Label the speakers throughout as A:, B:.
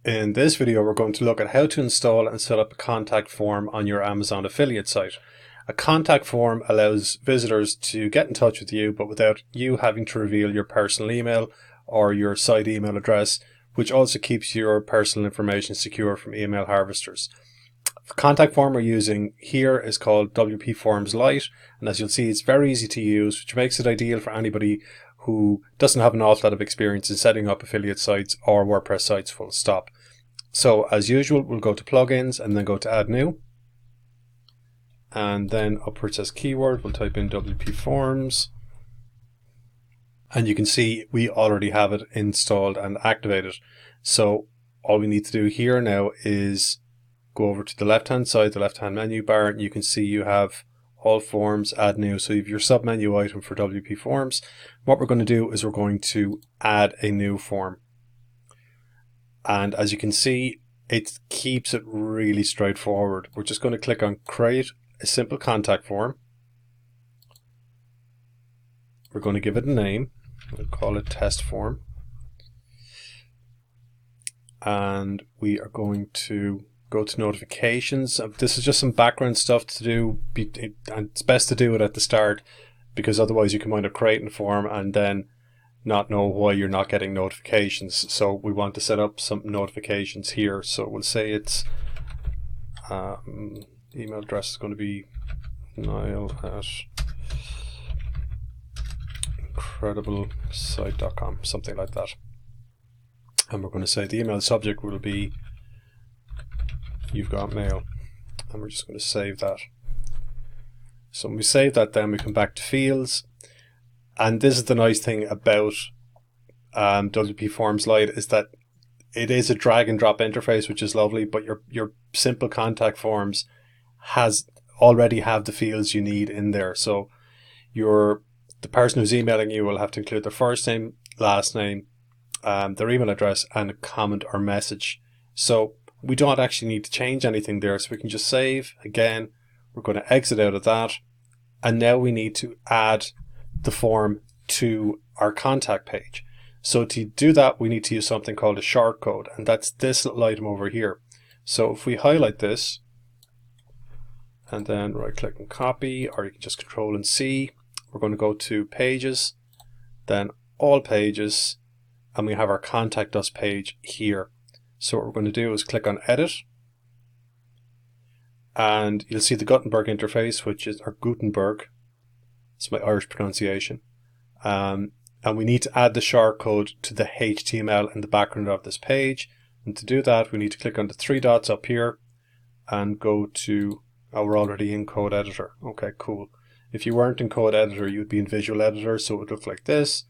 A: In this video, we're going to look at how to install and set up a contact form on your Amazon affiliate site. A contact form allows visitors to get in touch with you, but without you having to reveal your personal email or your site email address, which also keeps your personal information secure from email harvesters. The contact form we're using here is called WP Forms Lite, and as you'll see, it's very easy to use, which makes it ideal for anybody who doesn't have an awful lot of experience in setting up affiliate sites or WordPress sites full stop. So as usual, we'll go to plugins and then go to add new. And then up where it says keyword, we'll type in WP Forms. And you can see we already have it installed and activated. So all we need to do here now is go over to the left-hand side, the left-hand menu bar, and you can see you have all forms, add new. So you have your sub-menu item for WP Forms. What we're going to do is we're going to add a new form. And as you can see, it keeps it really straightforward. We're just going to click on create a simple contact form. We're going to give it a name. We'll call it test form. And we are going to go to notifications. This is just some background stuff to do, and it's best to do it at the start because otherwise you can wind up creating a form and then not know why you're not getting notifications. So we want to set up some notifications here. So we'll say it's email address is going to be niall@incrediblesite.com, something like that. And we're going to say the email subject will be you've got mail, and we're just going to save that. So when we save that, then we come back to fields, and this is the nice thing about WP Forms Lite is that it is a drag and drop interface, which is lovely, but your simple contact forms already have the fields you need in there. So the person who's emailing you will have to include their first name, last name, their email address, and a comment or message. So we don't actually need to change anything there, so we can just save. Again, we're going to exit out of that, and now we need to add the form to our contact page. So to do that, we need to use something called a shortcode, and that's this little item over here. So if we highlight this and then right click and copy, or you can just Control and C, we're going to go to pages, then all pages, and we have our contact us page here. So what we're going to do is click on edit, and you'll see the Gutenberg interface, which is, or Gutenberg, it's my Irish pronunciation, and we need to add the shortcode to the HTML in the background of this page. And to do that, we need to click on the three dots up here and go to, we're already in Code Editor. Okay, cool. If you weren't in Code Editor, you'd be in Visual Editor, so it would look like this.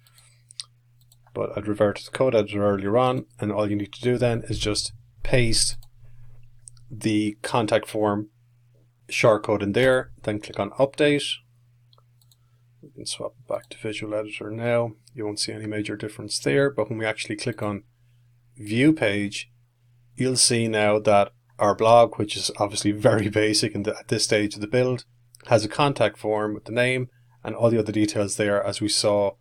A: But I'd revert to the Code Editor earlier on, and all you need to do then is just paste the contact form shortcode in there, then click on Update. We can swap it back to Visual Editor now. You won't see any major difference there, but when we actually click on View Page, you'll see now that our blog, which is obviously very basic at this stage of the build, has a contact form with the name and all the other details there as we saw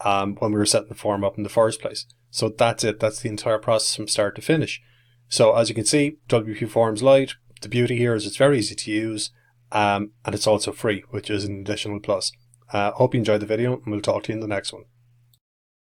A: when we were setting the form up in the first place. So that's it. That's the entire process from start to finish. So as you can see, WP Forms Lite, the beauty here is it's very easy to use, and it's also free, which is an additional plus. Hope you enjoyed the video, and we'll talk to you in the next one.